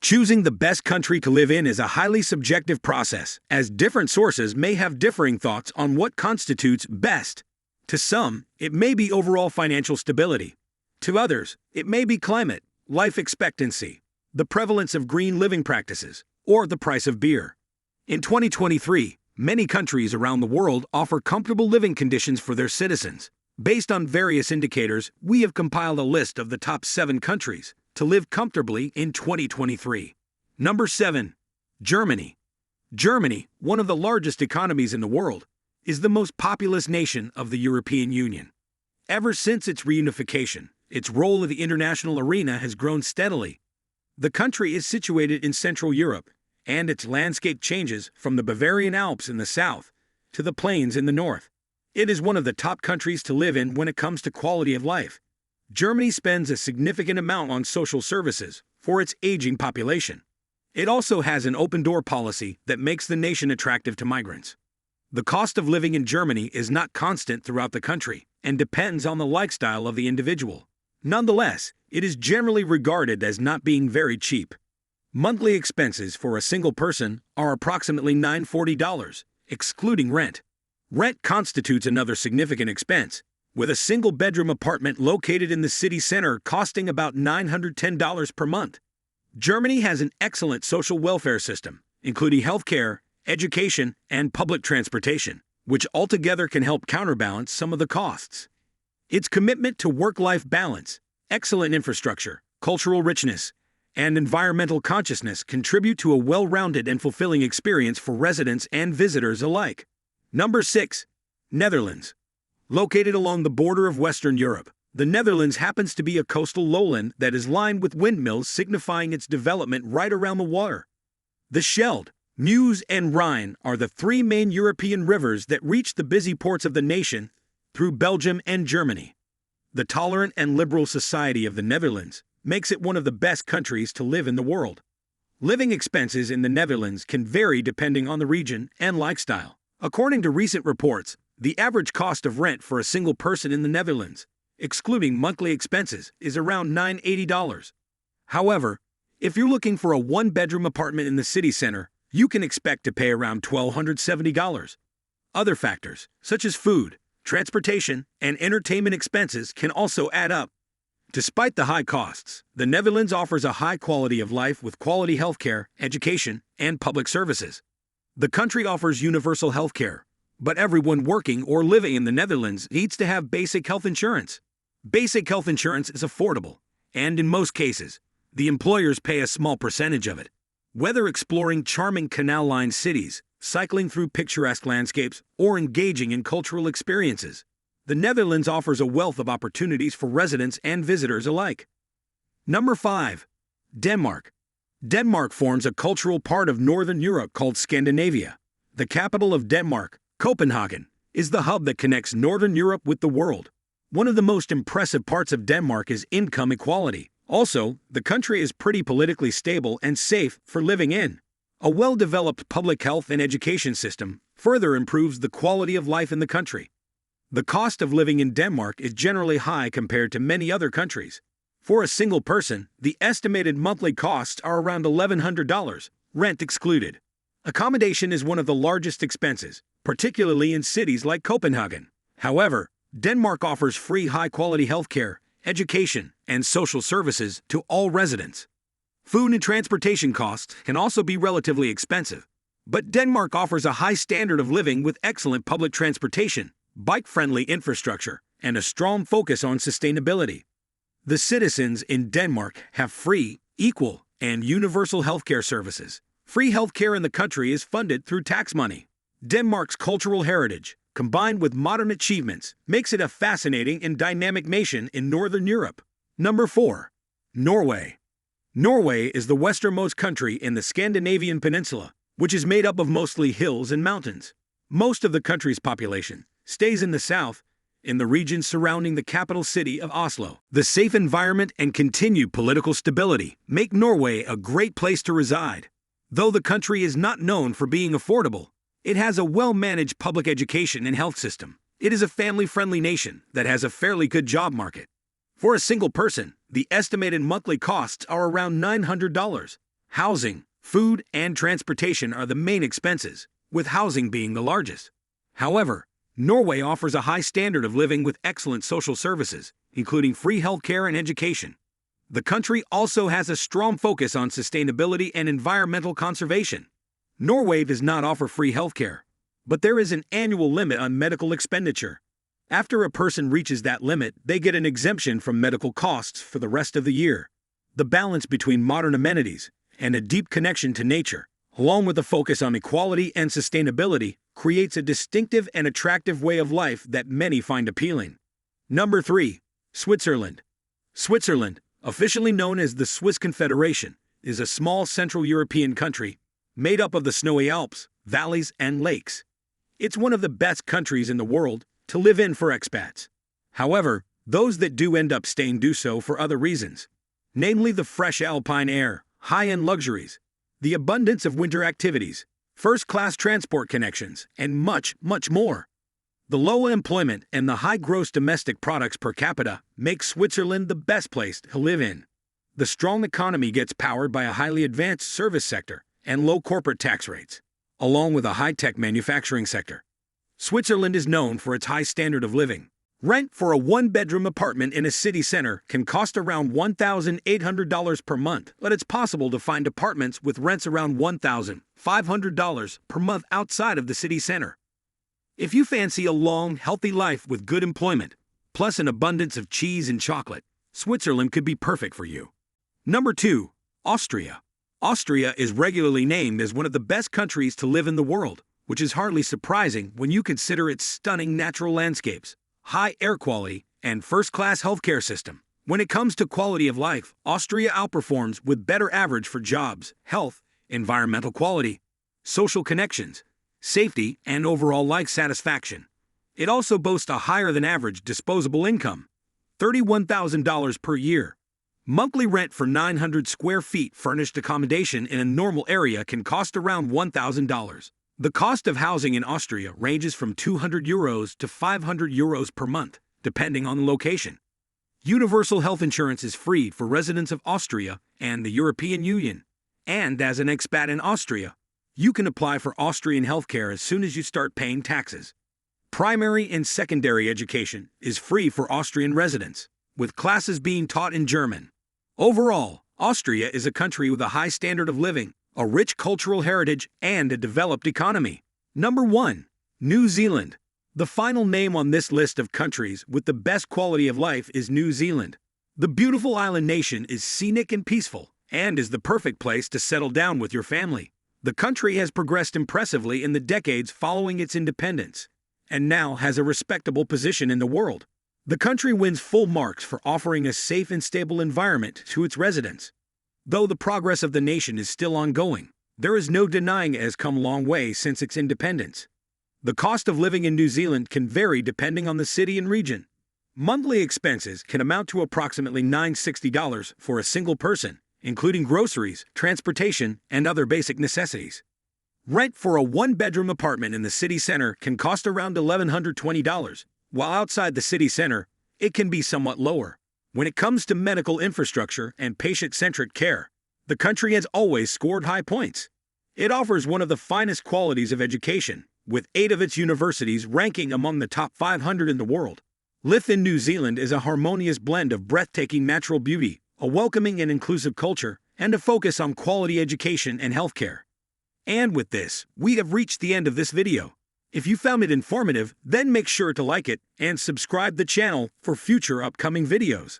Choosing the best country to live in is a highly subjective process, as different sources may have differing thoughts on what constitutes best. To some, it may be overall financial stability. To others, it may be climate, life expectancy, the prevalence of green living practices, or the price of beer. In 2023, many countries around the world offer comfortable living conditions for their citizens. Based on various indicators, we have compiled a list of the top 7 countries to live comfortably in 2023. Number 7. Germany. Germany, one of the largest economies in the world, is the most populous nation of the European Union. Ever since its reunification, its role in the international arena has grown steadily. The country is situated in Central Europe, and its landscape changes from the Bavarian Alps in the south to the plains in the north. It is one of the top countries to live in when it comes to quality of life. Germany spends a significant amount on social services for its aging population. It also has an open-door policy that makes the nation attractive to migrants. The cost of living in Germany is not constant throughout the country and depends on the lifestyle of the individual. Nonetheless, it is generally regarded as not being very cheap. Monthly expenses for a single person are approximately $940, excluding rent. Rent constitutes another significant expense, with a single-bedroom apartment located in the city center costing about $910 per month. Germany has an excellent social welfare system, including healthcare, education, and public transportation, which altogether can help counterbalance some of the costs. Its commitment to work-life balance, excellent infrastructure, cultural richness, and environmental consciousness contribute to a well-rounded and fulfilling experience for residents and visitors alike. Number 6. Netherlands. Located along the border of Western Europe, the Netherlands happens to be a coastal lowland that is lined with windmills, signifying its development right around the water. The Scheldt, Meuse, and Rhine are the 3 main European rivers that reach the busy ports of the nation through Belgium and Germany. The tolerant and liberal society of the Netherlands makes it one of the best countries to live in the world. Living expenses in the Netherlands can vary depending on the region and lifestyle. According to recent reports, the average cost of rent for a single person in the Netherlands, excluding monthly expenses, is around $980. However, if you're looking for a 1-bedroom apartment in the city center, you can expect to pay around $1,270. Other factors, such as food, transportation, and entertainment expenses, can also add up. Despite the high costs, the Netherlands offers a high quality of life with quality healthcare, education, and public services. The country offers universal healthcare, but everyone working or living in the Netherlands needs to have basic health insurance. Basic health insurance is affordable, and in most cases, the employers pay a small percentage of it. Whether exploring charming canal-lined cities, cycling through picturesque landscapes, or engaging in cultural experiences, the Netherlands offers a wealth of opportunities for residents and visitors alike. Number 5. Denmark. Denmark forms a cultural part of Northern Europe called Scandinavia. The capital of Denmark, Copenhagen, is the hub that connects Northern Europe with the world. One of the most impressive parts of Denmark is income equality. Also, the country is pretty politically stable and safe for living in. A well-developed public health and education system further improves the quality of life in the country. The cost of living in Denmark is generally high compared to many other countries. For a single person, the estimated monthly costs are around $1,100, rent excluded. Accommodation is one of the largest expenses, particularly in cities like Copenhagen. However, Denmark offers free high-quality healthcare, education, and social services to all residents. Food and transportation costs can also be relatively expensive, but Denmark offers a high standard of living with excellent public transportation, bike-friendly infrastructure, and a strong focus on sustainability. The citizens in Denmark have free, equal, and universal healthcare services. Free healthcare in the country is funded through tax money. Denmark's cultural heritage, combined with modern achievements, makes it a fascinating and dynamic nation in Northern Europe. Number 4. Norway. Norway is the westernmost country in the Scandinavian peninsula, which is made up of mostly hills and mountains. Most of the country's population stays in the south, in the regions surrounding the capital city of Oslo. The safe environment and continued political stability make Norway a great place to reside. Though the country is not known for being affordable, it has a well-managed public education and health system. It is a family-friendly nation that has a fairly good job market. For a single person, the estimated monthly costs are around $900. Housing, food, and transportation are the main expenses, with housing being the largest. However, Norway offers a high standard of living with excellent social services, including free healthcare and education. The country also has a strong focus on sustainability and environmental conservation. Norway does not offer free healthcare, but there is an annual limit on medical expenditure. After a person reaches that limit, they get an exemption from medical costs for the rest of the year. The balance between modern amenities and a deep connection to nature, along with a focus on equality and sustainability, creates a distinctive and attractive way of life that many find appealing. Number 3. Switzerland. Switzerland, officially known as the Swiss Confederation, is a small Central European country made up of the snowy Alps, valleys, and lakes. It's one of the best countries in the world to live in for expats. However, those that do end up staying do so for other reasons, namely the fresh alpine air, high-end luxuries, the abundance of winter activities, first-class transport connections, and much, much more. The low employment and the high gross domestic products per capita make Switzerland the best place to live in. The strong economy gets powered by a highly advanced service sector and low corporate tax rates, along with a high-tech manufacturing sector. Switzerland is known for its high standard of living. Rent for a one-bedroom apartment in a city center can cost around $1,800 per month, but it's possible to find apartments with rents around $1,500 per month outside of the city center. If you fancy a long, healthy life with good employment, plus an abundance of cheese and chocolate, Switzerland could be perfect for you. Number 2. Austria. Austria is regularly named as one of the best countries to live in the world, which is hardly surprising when you consider its stunning natural landscapes, high air quality, and first-class healthcare system. When it comes to quality of life, Austria outperforms with better average for jobs, health, environmental quality, social connections, safety, and overall life satisfaction. It also boasts a higher-than-average disposable income, $31,000 per year. Monthly rent for 900 square feet furnished accommodation in a normal area can cost around $1,000. The cost of housing in Austria ranges from €200 to €500 per month, depending on the location. Universal health insurance is free for residents of Austria and the European Union. And as an expat in Austria, you can apply for Austrian healthcare as soon as you start paying taxes. Primary and secondary education is free for Austrian residents, with classes being taught in German. Overall, Austria is a country with a high standard of living, a rich cultural heritage, and a developed economy. Number 1. New Zealand. The final name on this list of countries with the best quality of life is New Zealand. The beautiful island nation is scenic and peaceful, and is the perfect place to settle down with your family. The country has progressed impressively in the decades following its independence, and now has a respectable position in the world. The country wins full marks for offering a safe and stable environment to its residents. Though the progress of the nation is still ongoing, there is no denying it has come a long way since its independence. The cost of living in New Zealand can vary depending on the city and region. Monthly expenses can amount to approximately $960 for a single person, including groceries, transportation, and other basic necessities. Rent for a one-bedroom apartment in the city center can cost around $1,120, while outside the city center, it can be somewhat lower. When it comes to medical infrastructure and patient-centric care, the country has always scored high points. It offers one of the finest qualities of education, with 8 of its universities ranking among the top 500 in the world. Life in New Zealand is a harmonious blend of breathtaking natural beauty, a welcoming and inclusive culture, and a focus on quality education and healthcare. And with this, we have reached the end of this video. If you found it informative, then make sure to like it and subscribe the channel for future upcoming videos.